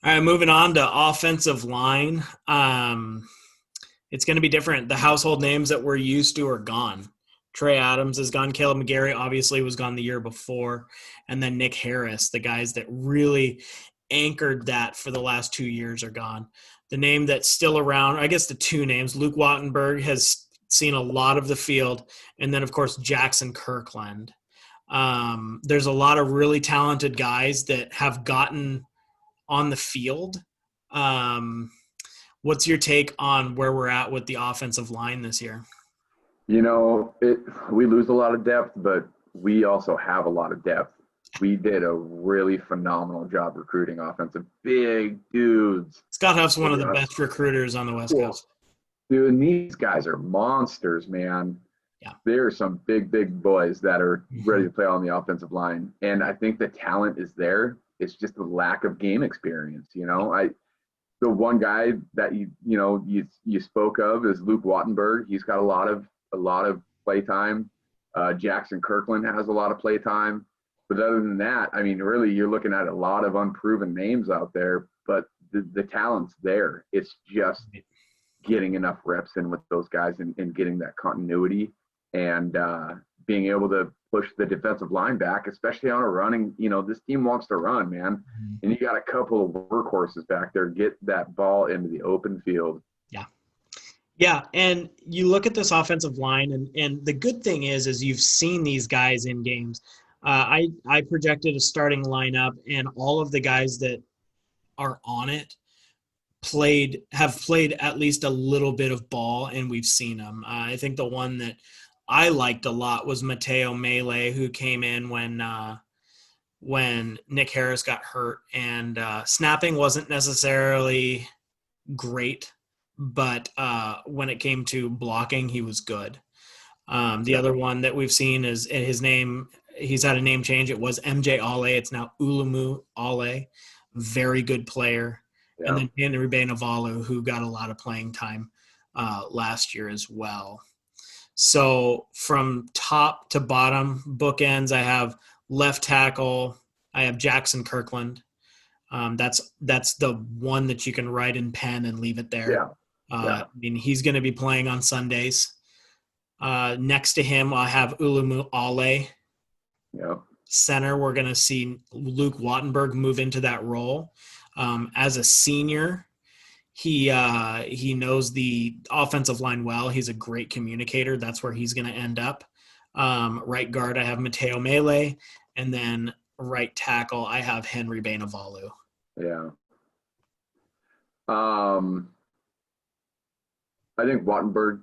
All right, moving on to offensive line. It's going to be different. The household names that we're used to are gone. Trey Adams is gone. Caleb McGarry obviously was gone the year before. And then Nick Harris, the guys that really anchored that for the last 2 years, are gone. The name that's still around, I guess the two names, Luke Wattenberg has seen a lot of the field. And then, of course, Jackson Kirkland. There's a lot of really talented guys that have gotten on the field. What's your take on where we're at with the offensive line this year? We lose a lot of depth, but we also have a lot of depth. We did a really phenomenal job recruiting offensive big dudes. Scott Huff's one of the best recruiters on the West Coast. Dude, and these guys are monsters, man. Yeah. There are some big boys that are ready to play on the offensive line. And I think the talent is there. It's just a lack of game experience. The one guy that you spoke of is Luke Wattenberg. He's got a lot of play time. Jackson Kirkland has a lot of play time. But other than that, I mean, really, you're looking at a lot of unproven names out there, but the talent's there. It's just getting enough reps in with those guys and getting that continuity and being able to push the defensive line back, especially on a running. This team wants to run, man. And you got a couple of workhorses back there. Get that ball into the open field. Yeah, and you look at this offensive line, and the good thing is you've seen these guys in games. I projected a starting lineup, and all of the guys that are on it have played at least a little bit of ball, and we've seen them. I think the one that I liked a lot was Mateo Mele, who came in when Nick Harris got hurt, and snapping wasn't necessarily great, but when it came to blocking, he was good. The other one that we've seen is his name. He's had a name change. It was MJ Ale. It's now Ulumu Ale. Very good player. Yeah. And then Henry Navalu, who got a lot of playing time last year as well. So from top to bottom, bookends, I have left tackle. I have Jackson Kirkland. That's the one that you can write in pen and leave it there. Yeah. I mean, he's going to be playing on Sundays. Next to him, I have Ulumu Ale. Yeah. Center, we're going to see Luke Wattenberg move into that role. As a senior, he knows the offensive line well. He's a great communicator. That's where he's going to end up. Right guard, I have Mateo Mele. And then right tackle, I have Henry Navalu. Yeah. I think Wattenberg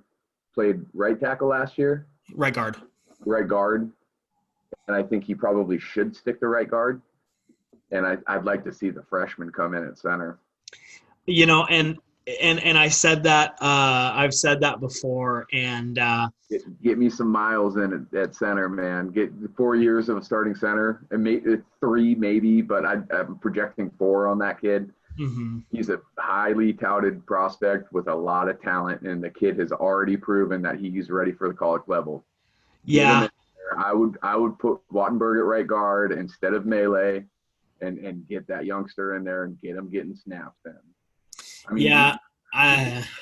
played right tackle last year. Right guard. And I think he probably should stick to right guard. And I'd like to see the freshman come in at center. And I said that I've said that before. And get me some miles in at center, man. Get 4 years of a starting center, and maybe 3, maybe, but I'm projecting 4 on that kid. Mm-hmm. He's a highly touted prospect with a lot of talent, and the kid has already proven that he's ready for the college level. Yeah. I would put Wattenberg at right guard instead of Mele, and get that youngster in there and get him getting snaps in. I mean,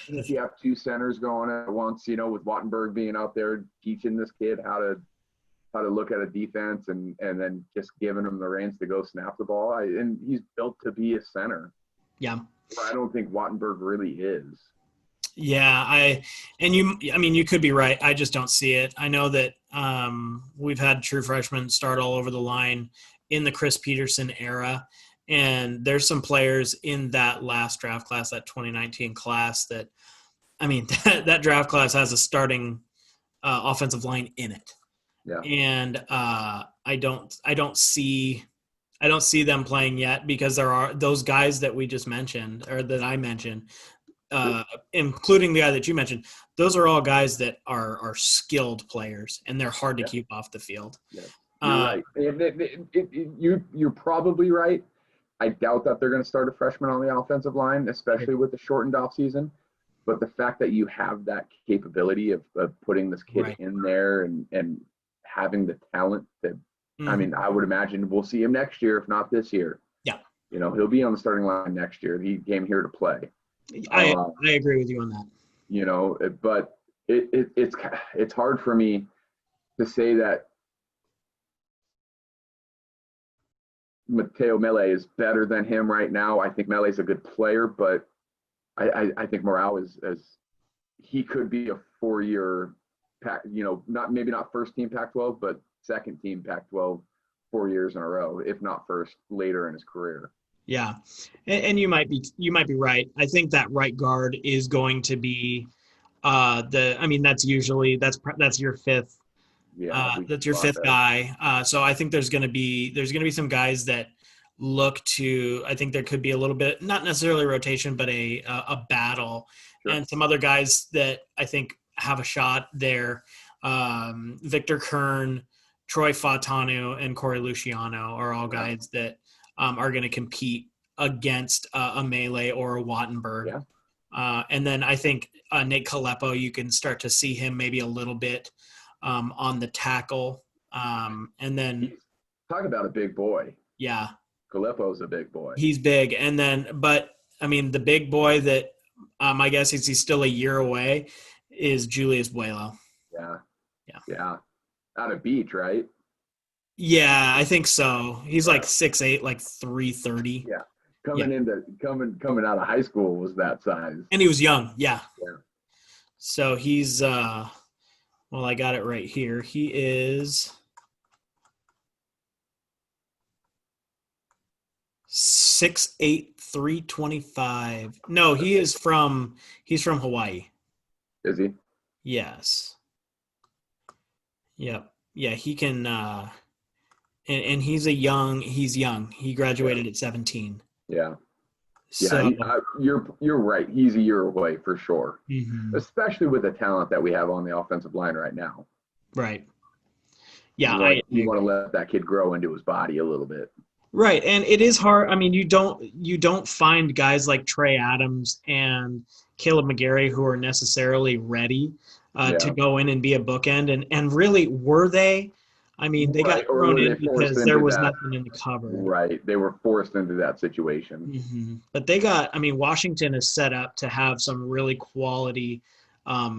if you have 2 centers going at once, with Wattenberg being out there teaching this kid how to look at a defense and then just giving him the reins to go snap the ball. And he's built to be a center. Yeah. I don't think Wattenberg really is. Yeah, you could be right. I just don't see it. I know that we've had true freshmen start all over the line in the Chris Peterson era, and there's some players in that last draft class, that 2019 class, that that draft class has a starting offensive line in it. Yeah. And I don't see them playing yet, because there are those guys that we just mentioned, or that I mentioned, including the guy that you mentioned. Those are all guys that are skilled players, and they're hard to keep off the field. Yeah. You're right. You're probably right. I doubt that they're going to start a freshman on the offensive line, especially with the shortened off season. But the fact that you have that capability of putting this kid in there and having the talent to, I would imagine we'll see him next year, if not this year. Yeah. He'll be on the starting line next year. He came here to play. I Uh, I agree with you on that. but it's hard for me to say that Mateo Mele is better than him right now. I think Mele is a good player, but I think Morale is as he could be a 4-year pack, not maybe not first team Pac-12, but second team Pac-12 4 years in a row, if not first later in his career. Yeah, and you might be right. I think that right guard is going to be I mean that's your fifth Yeah, we that's your spot fifth there. guy. So I think there's gonna be some guys that look to. I think there could be a little bit, not necessarily rotation, but a battle, Sure. and some other guys that I think have a shot there. Victor Kern, Troy Fatanu, and Corey Luciano are all Yeah. guys that are going to compete against a Melee or a Wattenberg. Yeah. And then I think Nate Kalepo, you can start to see him maybe a little bit on the tackle. And then, He's talk about a big boy. yeah, Galeppo's a big boy. he's big. And then, but I mean, the big boy that I guess he's still a year away is Julius Buelo. Yeah. Yeah. Yeah. Out of Beach, right? Yeah, I think so. He's Yeah. like 6'8", like 330. Yeah. Yeah. Coming out of high school was that size. And he was young. Yeah. Yeah. So he's, well, I got it right here. He is 6'8", 325. No, he's from Hawaii. Is he? Yes. Yep. Yeah, he can and he's young. He Yeah. graduated at 17. Yeah. Yeah. So, You're right. He's a year away for sure, mhm, especially with the talent that we have on the offensive line right now. right. Yeah, You I want you want to agree. let that kid grow into his body a little bit. Right, and it is hard. I mean, you don't find guys like Trey Adams and Caleb McGarry who are necessarily ready to Yeah. go in and be a bookend. And really, were they? I mean, they got Right. Or thrown were they in forced because there into was that? nothing in the cupboard. Right. They were forced into that situation. But they got. I mean, Washington is set up to have some really quality. I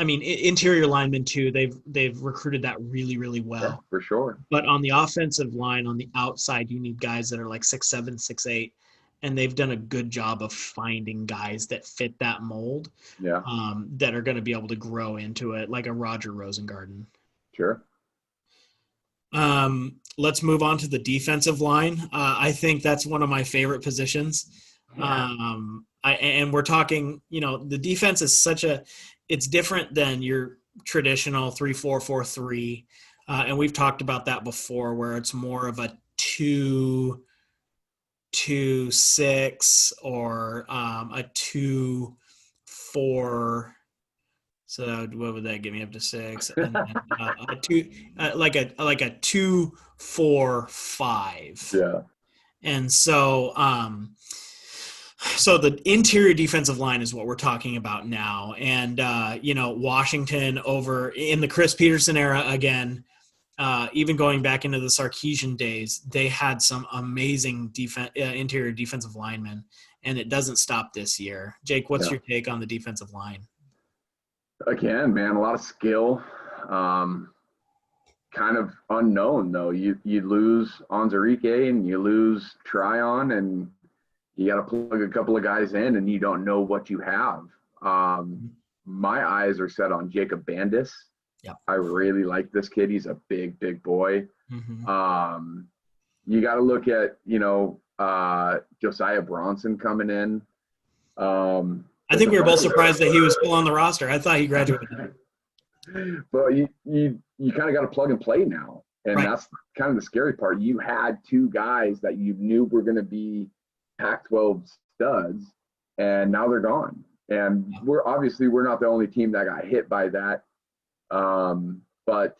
mean, interior linemen too. They've recruited that really really Yeah, well. for sure. But on the offensive line, on the outside, you need guys that are like 6'7", 6'8", and they've done a good job of finding guys that fit that mold, Yeah, that are going to be able to grow into it, like a Roger Rosengarten. sure. Let's move on to the defensive line. I think that's one of my favorite positions. Yeah. And we're talking, the defense is it's different than your traditional 3-4-4-3. And we've talked about that before, where it's more of a 2-2-6 or a 2-4. So what would that get me up to 6? And then a two, like a 2-4-5. Yeah. And so the interior defensive line is what we're talking about now. And Washington over in the Chris Peterson era again. Even going back into the Sarkisian days, they had some amazing interior defensive linemen, and it doesn't stop this year. Jake, what's Yeah. your take on the defensive line? Again, man, a lot of skill. Kind of unknown though. You lose Onzarike and you lose Tryon, and you got to plug a couple of guys in, and you don't know what you have. My eyes are set on Jacob Bandis. Yep. I really like this kid. He's a big boy. Mm-hmm. You got to look at Josiah Bronson coming in. I think we were both surprised that he was still on the roster. I thought he graduated. But you kind of got to plug and play now, and Right. that's kind of the scary part. You had two guys that you knew were going to be Pac-12 studs, and now they're gone. And we're not the only team that got hit by that, but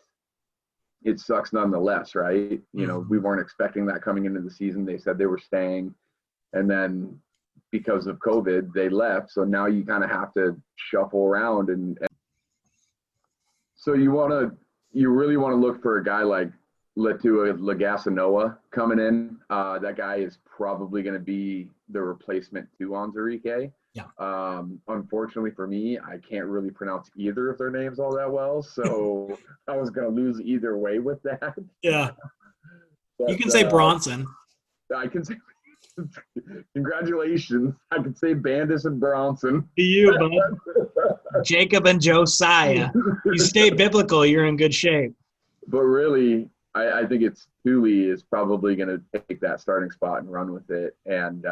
it sucks nonetheless, right? We weren't expecting that coming into the season. They said they were staying, and then because of COVID, they left. So now you kind of have to shuffle around, and so you really want to look for a guy like Letua Legasanoa coming in. That guy is probably going to be the replacement to Onzarike. Yeah. Unfortunately for me, I can't really pronounce either of their names all that well, so I was going to lose either way with that. Yeah. You But can say Bronson. I can say congratulations. I can say Bandis and Bronson. To you, bud. Jacob and Josiah. You stay biblical, you're in good shape. But really, I think it's Thule is probably going to take that starting spot and run with it, and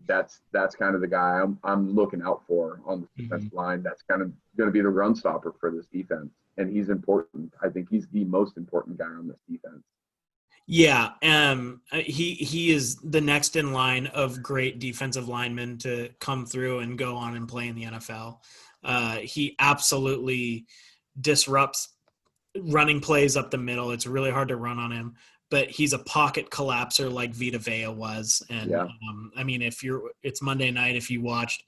that's kind of the guy I'm looking out for on the defensive line. That's kind of going to be the run stopper for this defense, and he's important. I think he's the most important guy on this defense. Yeah, he is the next in line of great defensive linemen to come through and go on and play in the NFL. He absolutely disrupts running plays up the middle. It's really hard to run on him, but he's a pocket collapser like Vita Vea was. And Yeah. I mean, it's Monday night. If you watched,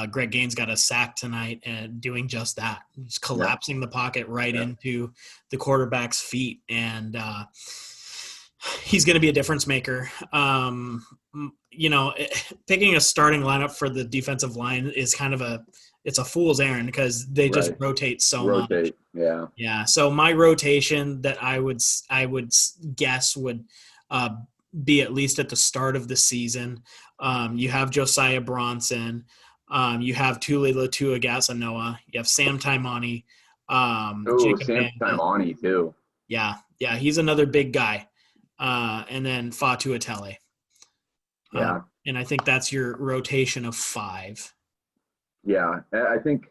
Greg Gaines got a sack tonight and doing just that, just collapsing the pocket right into the quarterback's feet. And, he's going to be a difference maker. Picking a starting lineup for the defensive line is kind of it's a fool's errand because they just rotate so much. Yeah. Yeah. So my rotation that I would guess would be at least at the start of the season. You have Josiah Bronson. You have Tuli Letua-Gasanoa. You have Sam Taimani. Sam Taimani too. Yeah. Yeah. He's another big guy. And then Fatu Atele. Yeah. And I think that's your rotation of 5. Yeah. I think,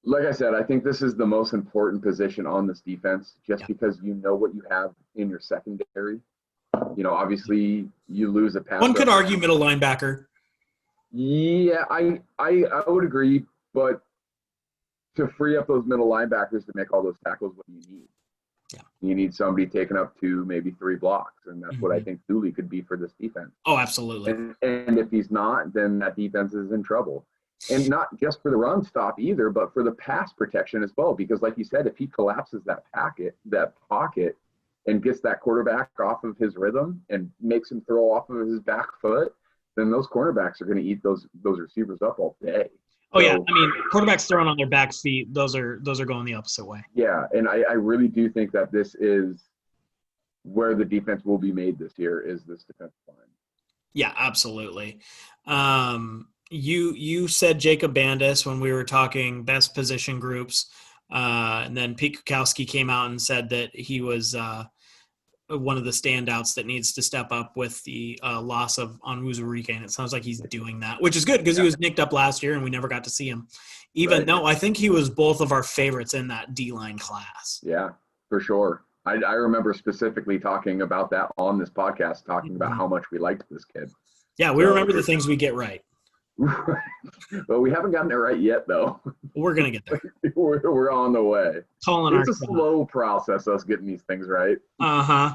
like I said, I think this is the most important position on this defense just because you know what you have in your secondary. Obviously you lose a pass. One could argue middle linebacker. Yeah, I would agree, but to free up those middle linebackers to make all those tackles, what do you need? Yeah. You need somebody taking up 2, maybe 3 blocks, and that's what I think Thule could be for this defense. Oh, absolutely. And if he's not, then that defense is in trouble. And not just for the run stop either, but for the pass protection as well. Because like you said, if he collapses that pocket, and gets that quarterback off of his rhythm and makes him throw off of his back foot, then those cornerbacks are going to eat those receivers up all day. Oh, yeah. I mean, quarterbacks throwing on their back feet, those are going the opposite way. Yeah, and I really do think that this is where the defense will be made this year, is this defensive line. Yeah, absolutely. You said Jacob Bandis when we were talking best position groups, and then Pete Kukowski came out and said that he was one of the standouts that needs to step up with the loss of Onwuzurike, and it sounds like he's doing that, which is good because he was nicked up last year and we never got to see him. Even though I think he was both of our favorites in that D-line class. Yeah, for sure. I remember specifically talking about that on this podcast, talking about how much we liked this kid. Yeah, we remember the things we get right. Well, we haven't gotten it right yet, though. We're going to get there. We're on the way. Calling it's a slow process, us getting these things right. Uh-huh.